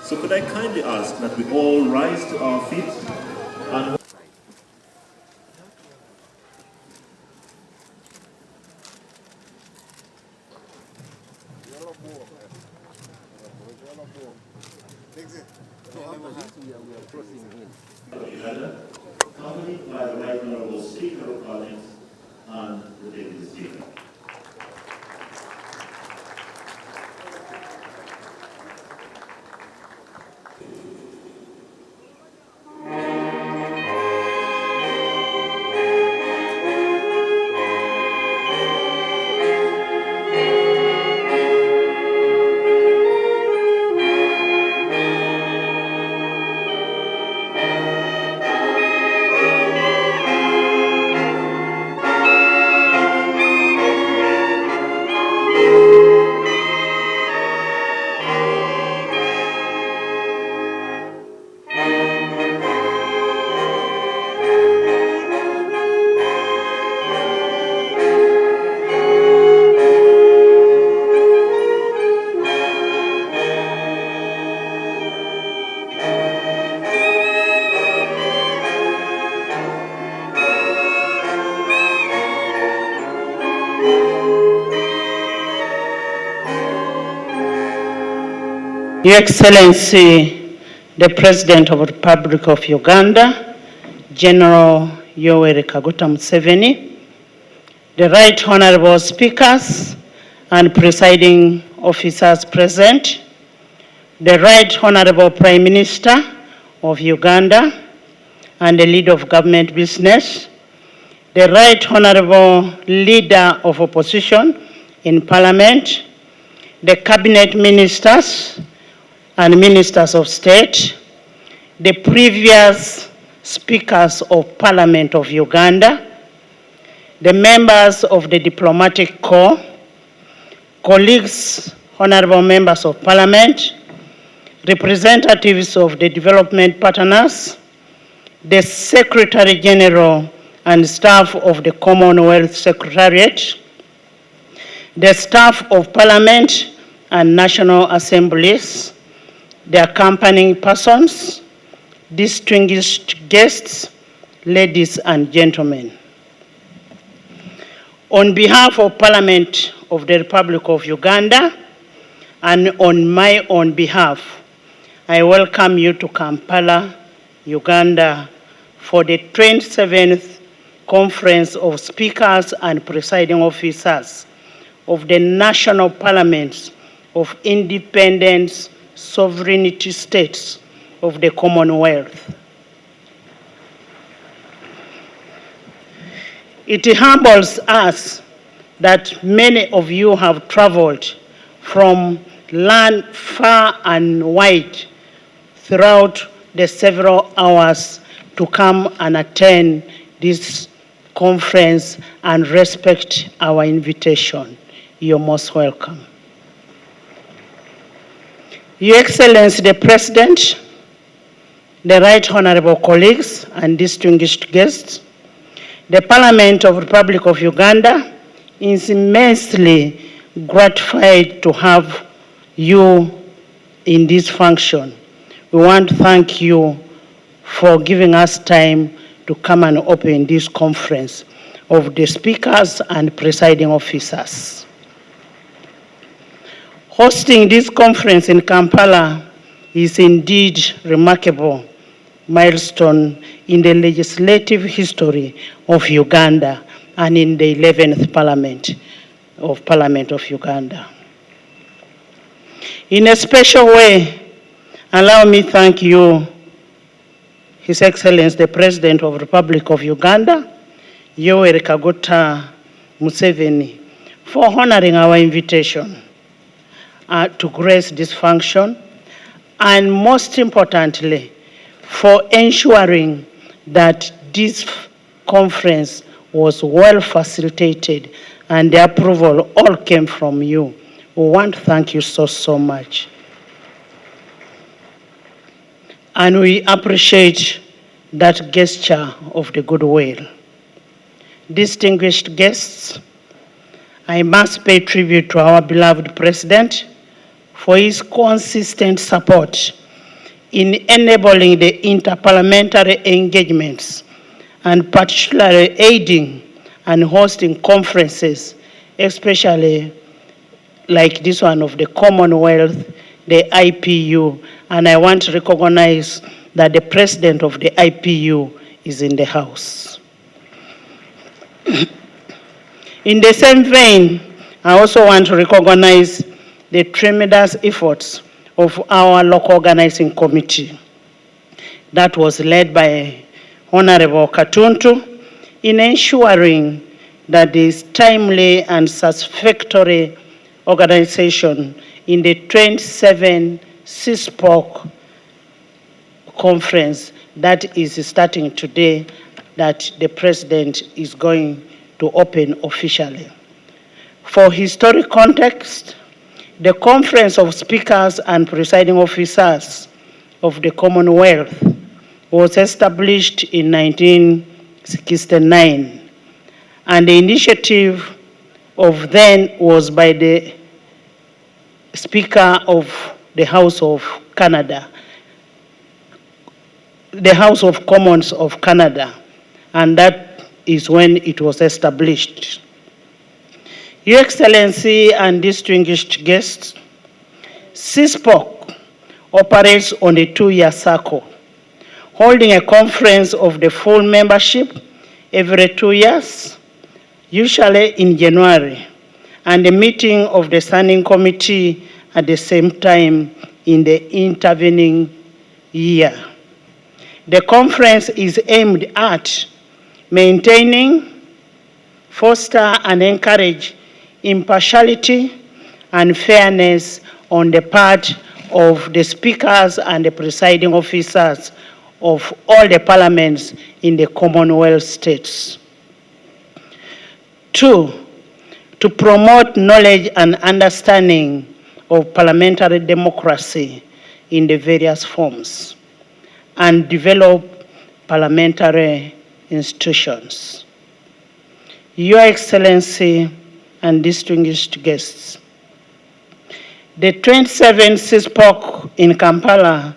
So could I kindly ask that we all rise to our feet and accompanied by the Right Honourable Speaker of Parliament and the Deputy Speaker. Your Excellency, the President of the Republic of Uganda, General Yoweri Kaguta Museveni, the Right Honourable Speakers and Presiding Officers present, the Right Honourable Prime Minister of Uganda and the Leader of Government Business, the Right Honourable Leader of Opposition in Parliament, the Cabinet Ministers and Ministers of State, the previous Speakers of Parliament of Uganda, the members of the Diplomatic Corps, colleagues, honourable members of Parliament, representatives of the development partners, the Secretary General and staff of the Commonwealth Secretariat, the staff of Parliament and National Assemblies, the accompanying persons, distinguished guests, ladies and gentlemen. On behalf of Parliament of the Republic of Uganda and on my own behalf, I welcome you to Kampala, Uganda for the 27th Conference of Speakers and Presiding Officers of the National Parliaments of Independent Sovereignty States of the Commonwealth. It humbles us that many of you have traveled from land far and wide throughout the several hours to come and attend this conference and respect our invitation. You're most welcome. Your Excellency the President, the Right Honourable colleagues and distinguished guests, the Parliament of the Republic of Uganda is immensely gratified to have you in this function. We want to thank you for giving us time to come and open this conference of the speakers and presiding officers. Hosting this conference in Kampala is indeed remarkable milestone in the legislative history of Uganda and in the 11th Parliament of Uganda. In a special way, allow me to thank you, His Excellency the President of the Republic of Uganda, Yoweri Kaguta Museveni, for honoring our invitation to grace this function, and most importantly, for ensuring that this conference was well facilitated and the approval all came from you. We want to thank you so much. And we appreciate that gesture of the goodwill. Distinguished guests, I must pay tribute to our beloved President for his consistent support in enabling the interparliamentary engagements and particularly aiding and hosting conferences, especially like this one of the Commonwealth, the IPU, and I want to recognize that the president of the IPU is in the House. In the same vein, I also want to recognize the tremendous efforts of our local organizing committee that was led by Honorable Katuntu in ensuring that there is timely and satisfactory organization in the 27 CISPOC conference that is starting today, that the President is going to open officially. For historic context, the Conference of Speakers and Presiding Officers of the Commonwealth was established in 1969, and the initiative of then was by the Speaker of the House of Canada, the House of Commons of Canada, and that is when it was established. Your Excellency and distinguished guests, CISPOC operates on a 2-year cycle, holding a conference of the full membership every 2 years, usually in January, and a meeting of the standing committee at the same time in the intervening year. The conference is aimed at maintaining, foster, and encourage impartiality and fairness on the part of the speakers and the presiding officers of all the parliaments in the Commonwealth states. 2, to promote knowledge and understanding of parliamentary democracy in the various forms and develop parliamentary institutions. Your Excellency and distinguished guests, the 27th CISPOC in Kampala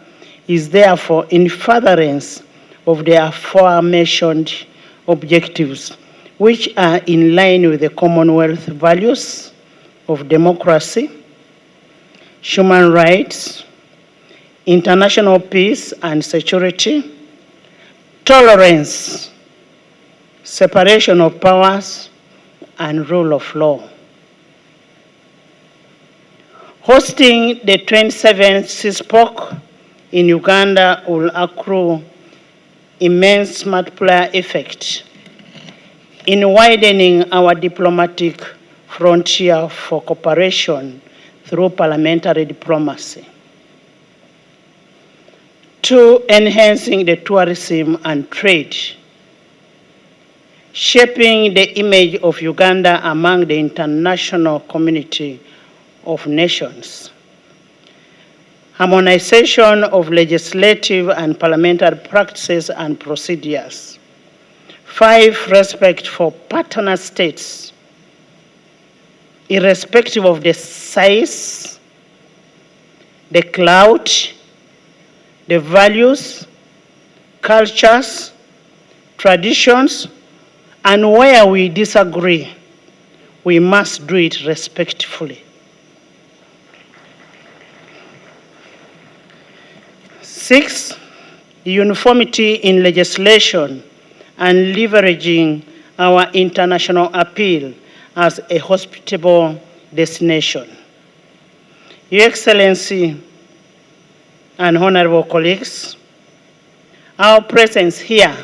is therefore in furtherance of the aforementioned objectives, which are in line with the Commonwealth values of democracy, human rights, international peace and security, tolerance, separation of powers, and rule of law. Hosting the 27th CISPOC in Uganda will accrue immense multiplier effect in widening our diplomatic frontier for cooperation through parliamentary diplomacy, 2, enhancing the tourism and trade, shaping the image of Uganda among the international community of nations, harmonization of legislative and parliamentary practices and procedures, 5, respect for partner states, irrespective of the size, the clout, the values, cultures, traditions, and where we disagree, we must do it respectfully. 6, uniformity in legislation and leveraging our international appeal as a hospitable destination. Your Excellency and honorable colleagues, our presence here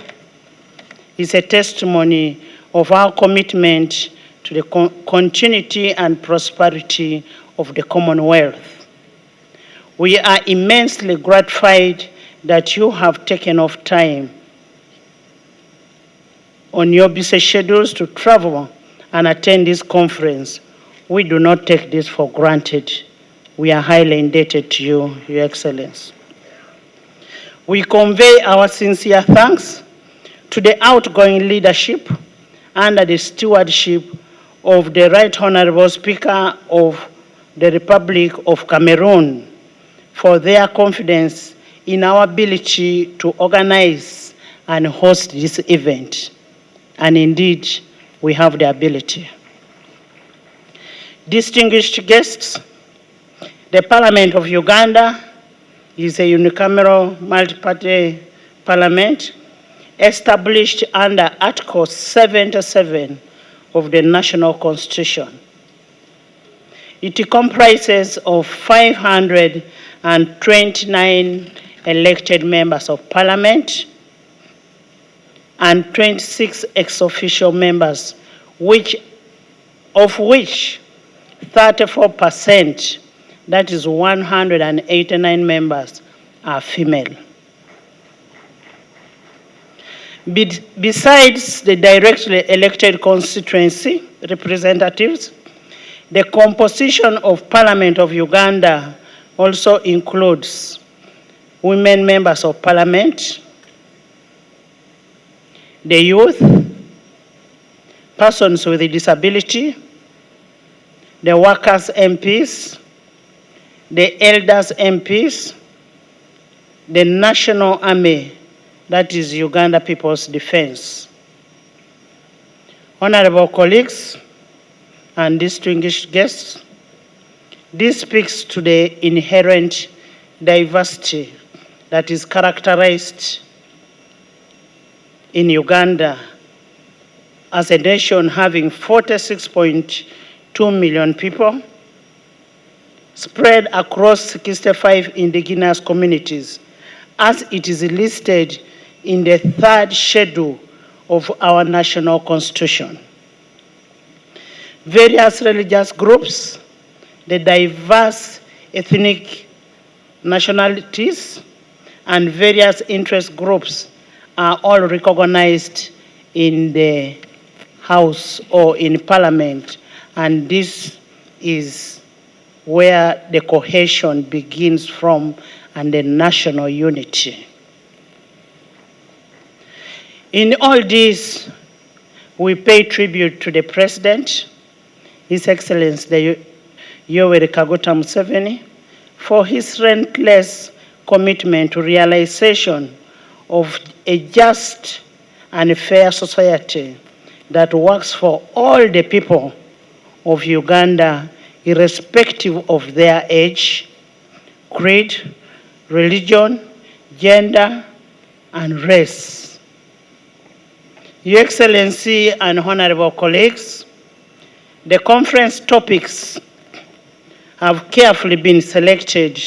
is a testimony of our commitment to the continuity and prosperity of the Commonwealth. We are immensely gratified that you have taken off time on your busy schedules to travel and attend this conference. We do not take this for granted. We are highly indebted to you, Your Excellency. We convey our sincere thanks to the outgoing leadership under the stewardship of the Right Honorable Speaker of the Republic of Cameroon for their confidence in our ability to organize and host this event. And indeed, we have the ability. Distinguished guests, the Parliament of Uganda is a unicameral multi-party parliament established under Article 77 of the National Constitution. It comprises of 529 elected members of Parliament and 26 ex-officio members, of which 34%, that is 189 members, are female. Besides the directly elected constituency representatives, the composition of Parliament of Uganda also includes women members of Parliament, the youth, persons with a disability, the workers' MPs, the elders' MPs, the National Army, that is Uganda People's Defense. Honorable colleagues and distinguished guests, this speaks to the inherent diversity that is characterized in Uganda as a nation having 46.2 million people, spread across 65 indigenous communities, as it is listed in the 3rd schedule of our national constitution. Various religious groups, the diverse ethnic nationalities, and various interest groups are all recognized in the House or in Parliament, and this is where the cohesion begins from and the national unity. In all this, we pay tribute to the President, His Excellency Yoweri Kaguta Museveni, for his relentless commitment to realization of a just and fair society that works for all the people of Uganda, irrespective of their age, creed, religion, gender, and race. Your Excellency and honorable colleagues, the conference topics have carefully been selected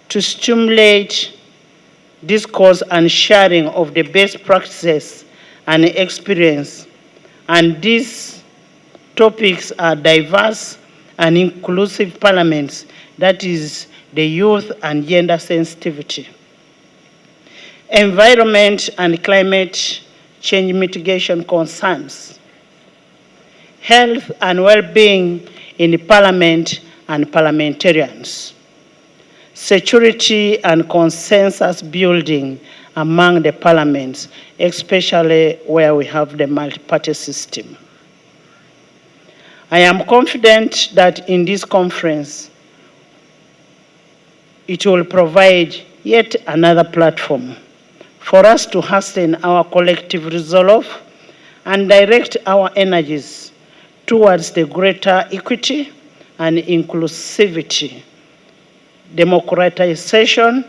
to stimulate discourse and sharing of the best practices and experience, and these topics are diverse and inclusive parliaments, that is the youth and gender sensitivity, environment and climate change mitigation concerns, health and well-being in the parliament and parliamentarians, security and consensus building among the parliaments, especially where we have the multi-party system. I am confident that in this conference, it will provide yet another platform for us to hasten our collective resolve and direct our energies towards the greater equity and inclusivity, democratization,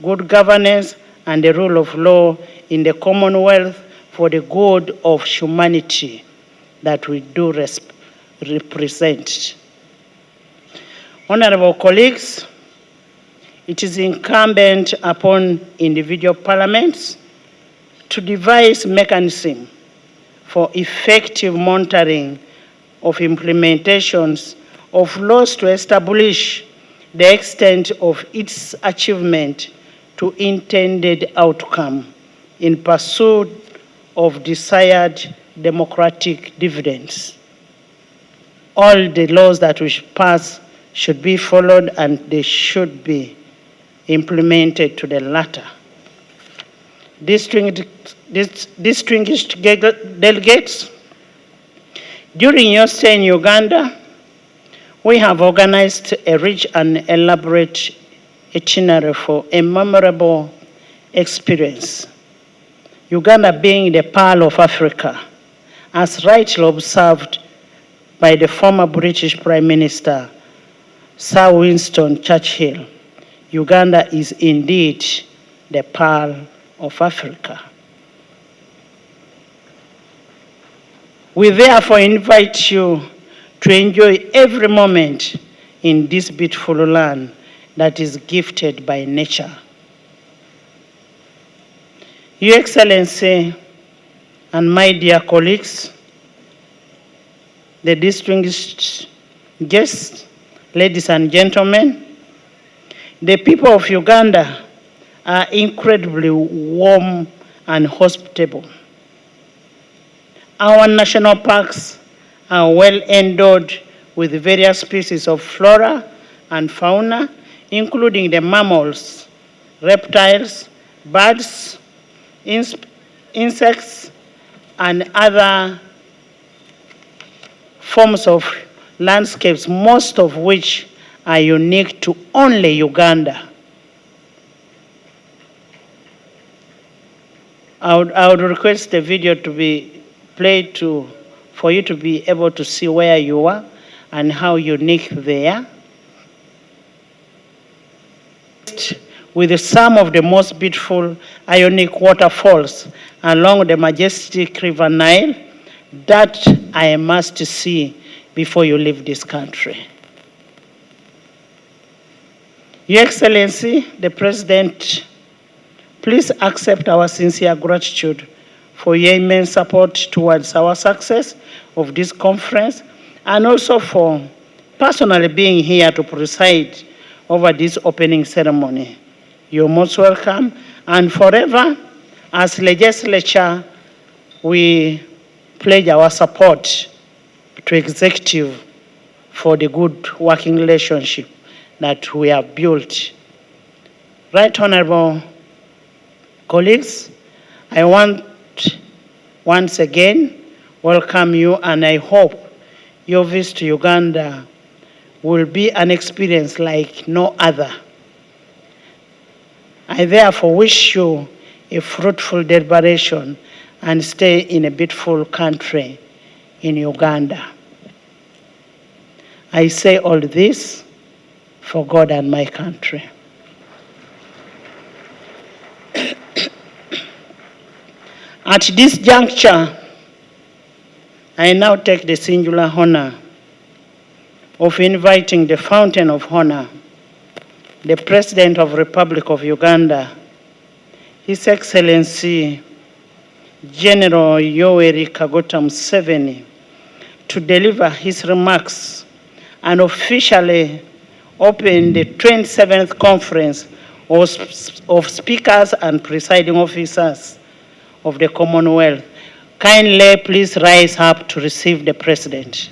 good governance, and the rule of law in the Commonwealth for the good of humanity that we do represent. Honorable colleagues, it is incumbent upon individual parliaments to devise mechanisms for effective monitoring of implementations of laws to establish the extent of its achievement to intended outcome in pursuit of desired democratic dividends. All the laws that we pass should be followed and they should be implemented to the latter. Distinguished delegates, during your stay in Uganda, we have organized a rich and elaborate itinerary for a memorable experience. Uganda being the Pearl of Africa, as rightly observed by the former British Prime Minister, Sir Winston Churchill, Uganda is indeed the Pearl of Africa. We therefore invite you to enjoy every moment in this beautiful land that is gifted by nature. Your Excellency and my dear colleagues, the distinguished guests, ladies and gentlemen, the people of Uganda are incredibly warm and hospitable. Our national parks are well endowed with various species of flora and fauna, including the mammals, reptiles, birds, insects, and other forms of landscapes, most of which are unique to only Uganda. I would request the video to be played for you to be able to see where you are and how unique they are. With some of the most beautiful ionic waterfalls along the majestic River Nile that I must see before you leave this country. Your Excellency, the President, please accept our sincere gratitude for your immense support towards our success of this conference, and also for personally being here to preside over this opening ceremony. You're most welcome, and forever, as legislature, we pledge our support to executive for the good working relationship that we have built. Right Honorable colleagues, I want once again welcome you, and I hope your visit to Uganda will be an experience like no other. I therefore wish you a fruitful deliberation and stay in a beautiful country in Uganda. I say all this for God and my country. At this juncture, I now take the singular honor of inviting the Fountain of Honor, the President of the Republic of Uganda, His Excellency General Yoweri Kaguta Museveni, to deliver his remarks and officially open the 27th Conference of Speakers and Presiding Officers of the Commonwealth. Kindly please rise up to receive the President.